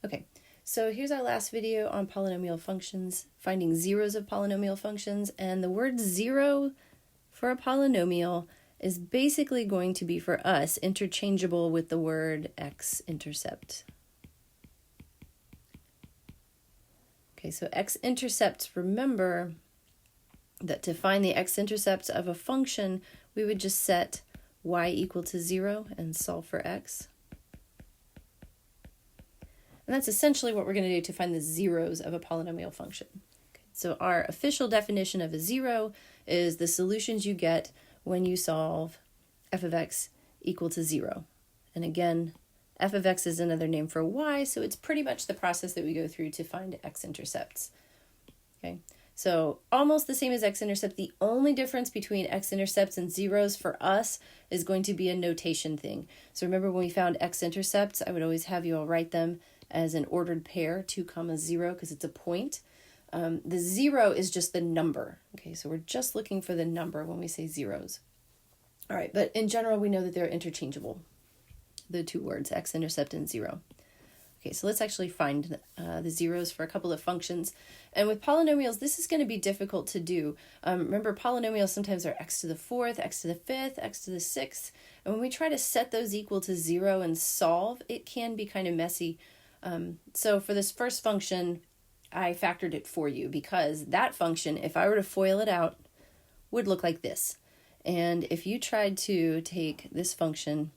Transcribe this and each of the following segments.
Okay, so here's our last video on polynomial functions, finding zeros of polynomial functions, and the word zero for a polynomial is basically going to be for us interchangeable with the word x-intercept. Okay, so x-intercepts, remember that to find the x-intercepts of a function, we would just set y equal to 0 and solve for x. And that's essentially what we're going to do to find the zeros of a polynomial function. Okay, so our official definition of a zero is the solutions you get when you solve f of x equal to 0. And again, f of x is another name for y, so it's pretty much the process that we go through to find x-intercepts. Okay, so almost the same as x-intercept. The only difference between x-intercepts and zeros for us is going to be a notation thing. So remember when we found x-intercepts, I would always have you all write them as an ordered pair, 2, 0, because it's a point. The 0 is just the number. Okay, so we're just looking for the number when we say zeros. All right, but in general, we know that they're interchangeable, the two words, x-intercept and 0. Okay, so let's actually find the zeros for a couple of functions. And with polynomials, this is going to be difficult to do. Remember, polynomials sometimes are x to the 4th, x to the 5th, x to the 6th. And when we try to set those equal to 0 and solve, it can be kind of messy. So for this first function, I factored it for you because that function, if I were to FOIL it out, would look like this. And if you tried to take this function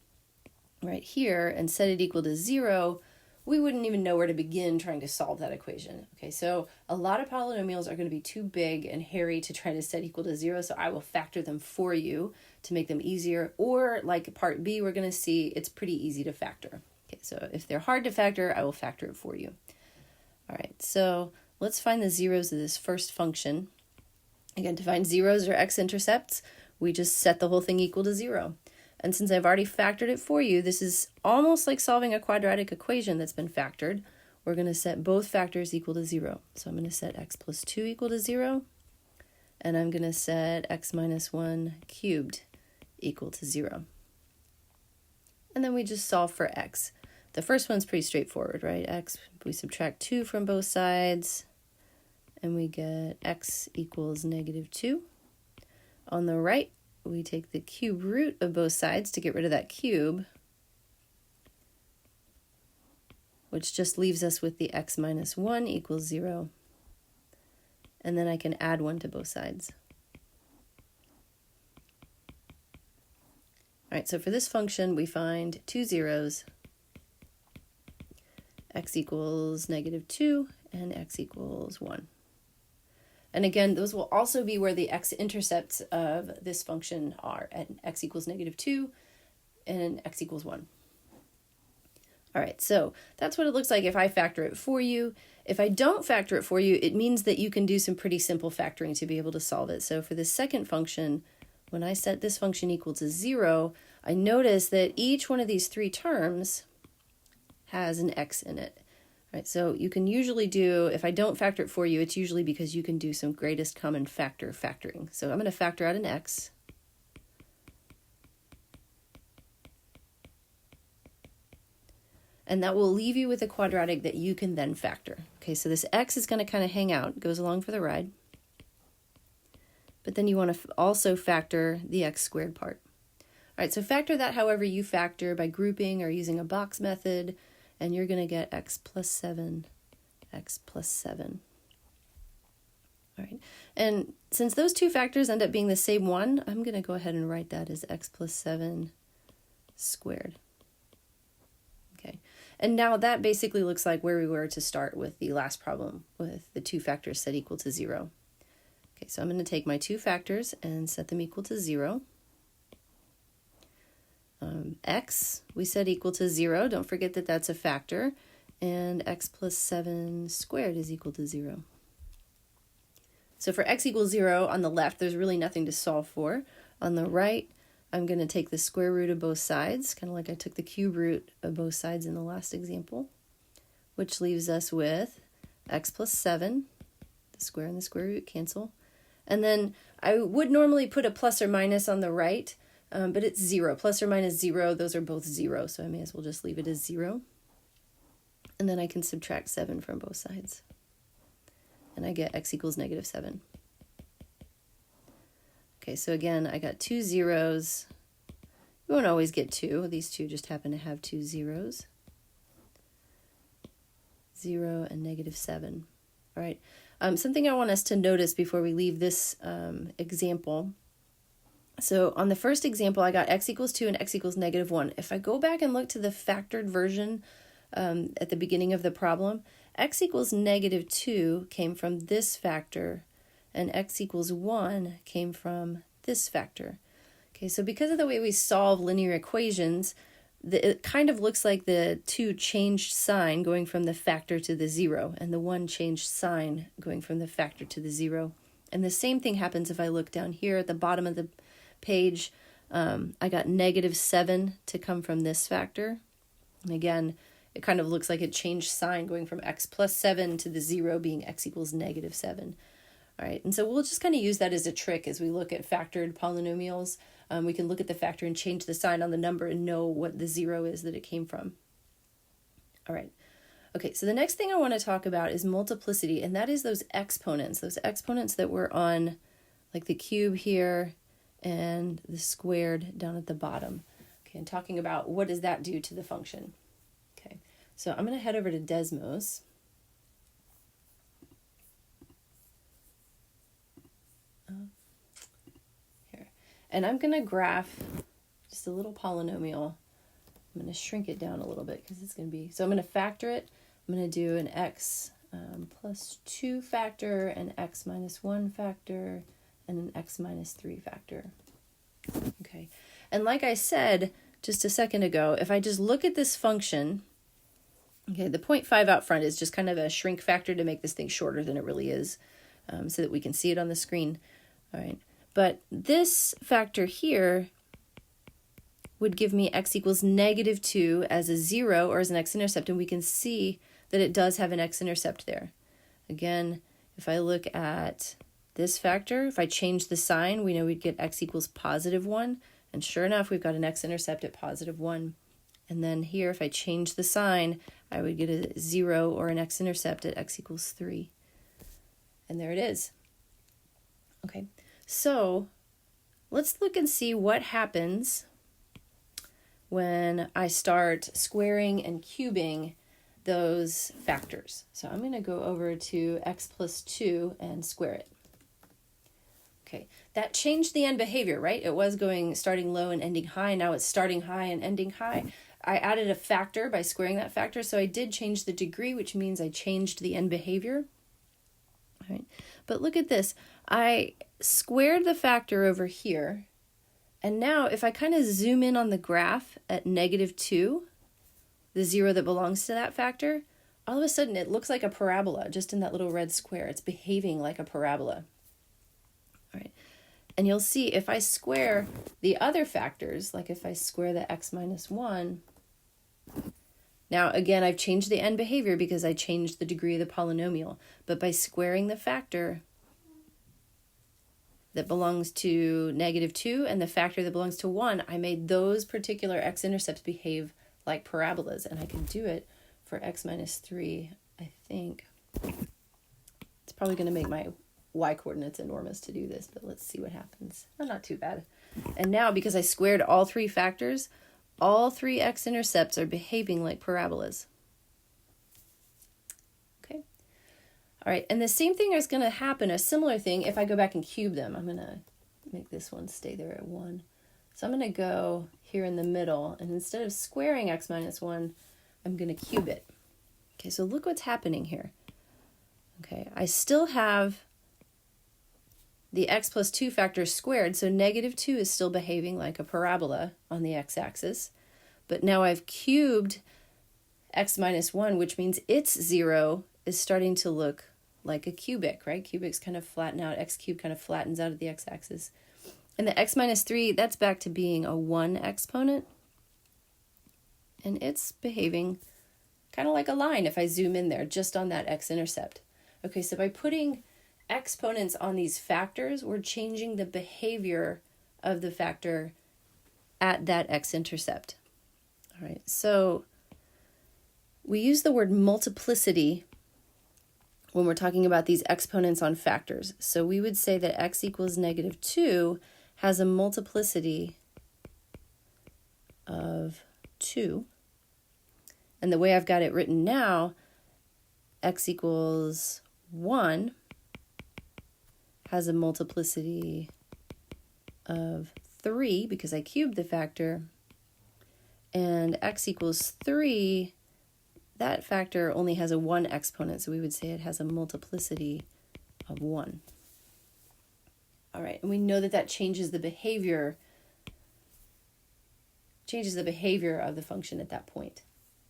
right here and set it equal to 0, we wouldn't even know where to begin trying to solve that equation. Okay, so a lot of polynomials are going to be too big and hairy to try to set equal to 0, so I will factor them for you to make them easier. Or like part B, we're going to see it's pretty easy to factor. Okay, so if they're hard to factor, I will factor it for you. All right, so let's find the zeros of this first function. Again, to find zeros or x-intercepts, we just set the whole thing equal to 0. And since I've already factored it for you, this is almost like solving a quadratic equation that's been factored. We're going to set both factors equal to 0. So I'm going to set x plus 2 equal to 0, and I'm going to set x minus 1 cubed equal to 0. And then we just solve for x. The first one's pretty straightforward, right? X, we subtract 2 from both sides, and we get x equals negative 2. On the right, we take the cube root of both sides to get rid of that cube, which just leaves us with the x minus 1 equals 0. And then I can add 1 to both sides. All right, so for this function, we find two zeros, x equals negative 2 and x equals 1. And again, those will also be where the x-intercepts of this function are, at x equals negative 2 and x equals 1. All right, so that's what it looks like if I factor it for you. If I don't factor it for you, it means that you can do some pretty simple factoring to be able to solve it. So for the second function, when I set this function equal to 0, I notice that each one of these three terms has an x in it. Right, so you can usually do, if I don't factor it for you, it's usually because you can do some greatest common factor factoring. So I'm going to factor out an x. And that will leave you with a quadratic that you can then factor. Okay, so this x is going to kind of hang out, goes along for the ride. But then you want to also factor the x squared part. All right, so factor that however you factor, by grouping or using a box method. And you're going to get x plus 7, x plus 7. All right, and since those two factors end up being the same one, I'm going to go ahead and write that as x plus 7 squared. Okay, and now that basically looks like where we were to start with the last problem with the two factors set equal to 0. Okay, so I'm going to take my two factors and set them equal to 0. X, we set equal to 0. Don't forget that that's a factor. And x plus 7 squared is equal to 0. So for x equals 0 on the left, there's really nothing to solve for. On the right, I'm going to take the square root of both sides, kind of like I took the cube root of both sides in the last example, which leaves us with x plus 7. The square and the square root cancel. And then I would normally put a plus or minus on the right, but it's 0. Plus or minus 0, those are both 0, so I may as well just leave it as 0. And then I can subtract 7 from both sides. And I get x equals -7. Okay, so again, I got 2 zeros. You won't always get 2. These two just happen to have 2 zeros. 0 and -7. All right. Something I want us to notice before we leave this example. So on the first example, I got x equals 2 and x equals -1. If I go back and look to the factored version at the beginning of the problem, x equals -2 came from this factor, and x equals 1 came from this factor. Okay, so because of the way we solve linear equations, it kind of looks like the 2 changed sign going from the factor to the 0, and the 1 changed sign going from the factor to the 0. And the same thing happens if I look down here at the bottom of the page. I got -7 to come from this factor. And again, it kind of looks like it changed sign going from x plus 7 to the 0 being x equals -7. All right, and so we'll just kind of use that as a trick as we look at factored polynomials. We can look at the factor and change the sign on the number and know what the 0 is that it came from. All right. Okay, so the next thing I want to talk about is multiplicity, and that is those exponents that were on like the cube here and the squared down at the bottom. Okay, and talking about what does that do to the function. Okay, so I'm going to head over to Desmos. And I'm going to graph just a little polynomial. I'm going to shrink it down a little bit because it's going to be, so I'm going to factor it. I'm going to do an x plus 2 factor, an x minus 1 factor, and an x minus 3 factor. Okay, and like I said just a second ago, if I just look at this function, okay, the 0.5 out front is just kind of a shrink factor to make this thing shorter than it really is, so that we can see it on the screen. All right. But this factor here would give me x equals -2 as a 0 or as an x-intercept, and we can see that it does have an x-intercept there. Again, if I look at this factor, if I change the sign, we know we'd get x equals +1, and sure enough, we've got an x-intercept at +1. And then here, if I change the sign, I would get a 0 or an x-intercept at x equals 3. And there it is. Okay. So let's look and see what happens when I start squaring and cubing those factors. So I'm going to go over to x plus 2 and square it. Okay, that changed the end behavior, right? It was starting low and ending high. Now it's starting high and ending high. I added a factor by squaring that factor, so I did change the degree, which means I changed the end behavior. All right, but look at this. I squared the factor over here, and now if I kind of zoom in on the graph at -2, the 0 that belongs to that factor, all of a sudden it looks like a parabola just in that little red square. It's behaving like a parabola. All right, and you'll see if I square the other factors, like if I square the x minus 1, now again I've changed the end behavior because I changed the degree of the polynomial, but by squaring the factor that belongs to -2 and the factor that belongs to 1, I made those particular x-intercepts behave like parabolas, and I can do it for x minus 3, I think. It's probably going to make my y-coordinates enormous to do this, but let's see what happens. Oh, not too bad. And now, because I squared all 3 factors, all 3 x-intercepts are behaving like parabolas. All right, and the same thing is going to happen, a similar thing, if I go back and cube them. I'm going to make this one stay there at 1. So I'm going to go here in the middle, and instead of squaring x minus 1, I'm going to cube it. Okay, so look what's happening here. Okay, I still have the x plus 2 factor squared, so -2 is still behaving like a parabola on the x-axis. But now I've cubed x minus 1, which means its 0 is starting to look like a cubic, right? Cubics kind of flatten out. X cubed kind of flattens out at the x-axis. And the x minus 3, that's back to being a 1 exponent. And it's behaving kind of like a line if I zoom in there, just on that x-intercept. Okay, so by putting exponents on these factors, we're changing the behavior of the factor at that x-intercept. All right, so we use the word multiplicity when we're talking about these exponents on factors. So we would say that x equals negative 2 has a multiplicity of 2. And the way I've got it written now, x equals 1 has a multiplicity of 3 because I cubed the factor. And x equals 3, that factor only has a 1 exponent, so we would say it has a multiplicity of 1. All right, and we know that that changes the behavior of the function at that point.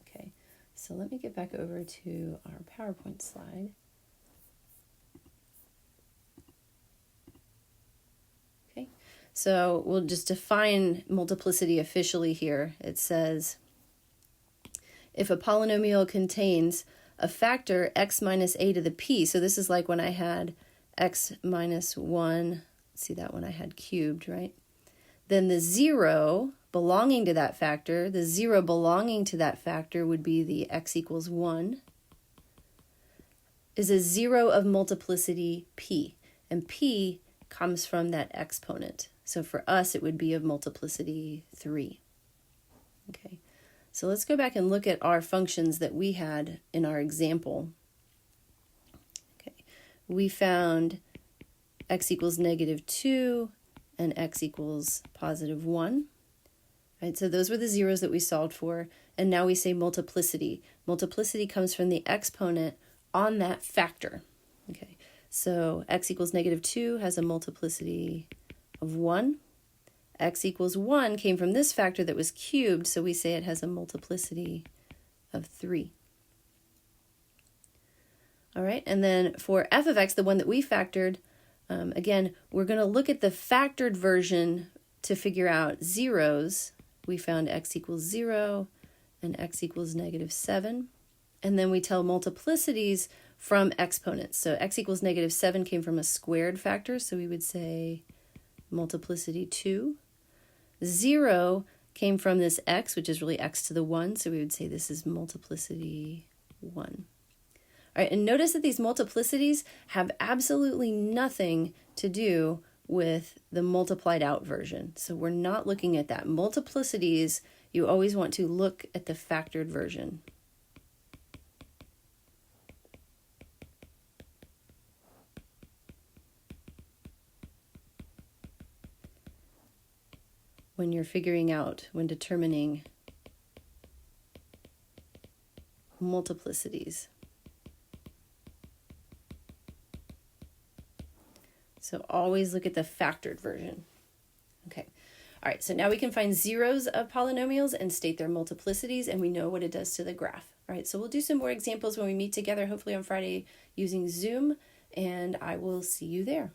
Okay, so let me get back over to our PowerPoint slide. Okay, so we'll just define multiplicity officially here. It says, if a polynomial contains a factor x minus a to the p, so this is like when I had x minus 1, see that one I had cubed, right? Then the 0 belonging to that factor, the 0 belonging to that factor would be the x equals 1, is a 0 of multiplicity p, and p comes from that exponent. So for us, it would be of multiplicity 3. Okay. So let's go back and look at our functions that we had in our example. Okay, we found x equals negative 2 and x equals positive 1. Right, so those were the zeros that we solved for. And now we say multiplicity. Multiplicity comes from the exponent on that factor. Okay, so x equals negative 2 has a multiplicity of 1. X equals 1 came from this factor that was cubed, so we say it has a multiplicity of 3. All right, and then for f of x, the one that we factored, again, we're going to look at the factored version to figure out zeros. We found x equals 0 and x equals negative 7. And then we tell multiplicities from exponents. So x equals negative 7 came from a squared factor, so we would say multiplicity 2. 0 came from this x, which is really x to the 1, so we would say this is multiplicity 1. All right, and notice that these multiplicities have absolutely nothing to do with the multiplied out version. So we're not looking at that. Multiplicities, you always want to look at the factored version. When you're figuring out, when determining multiplicities. So always look at the factored version. Okay. All right, so now we can find zeros of polynomials and state their multiplicities, and we know what it does to the graph. All right, so we'll do some more examples when we meet together, hopefully on Friday using Zoom, and I will see you there.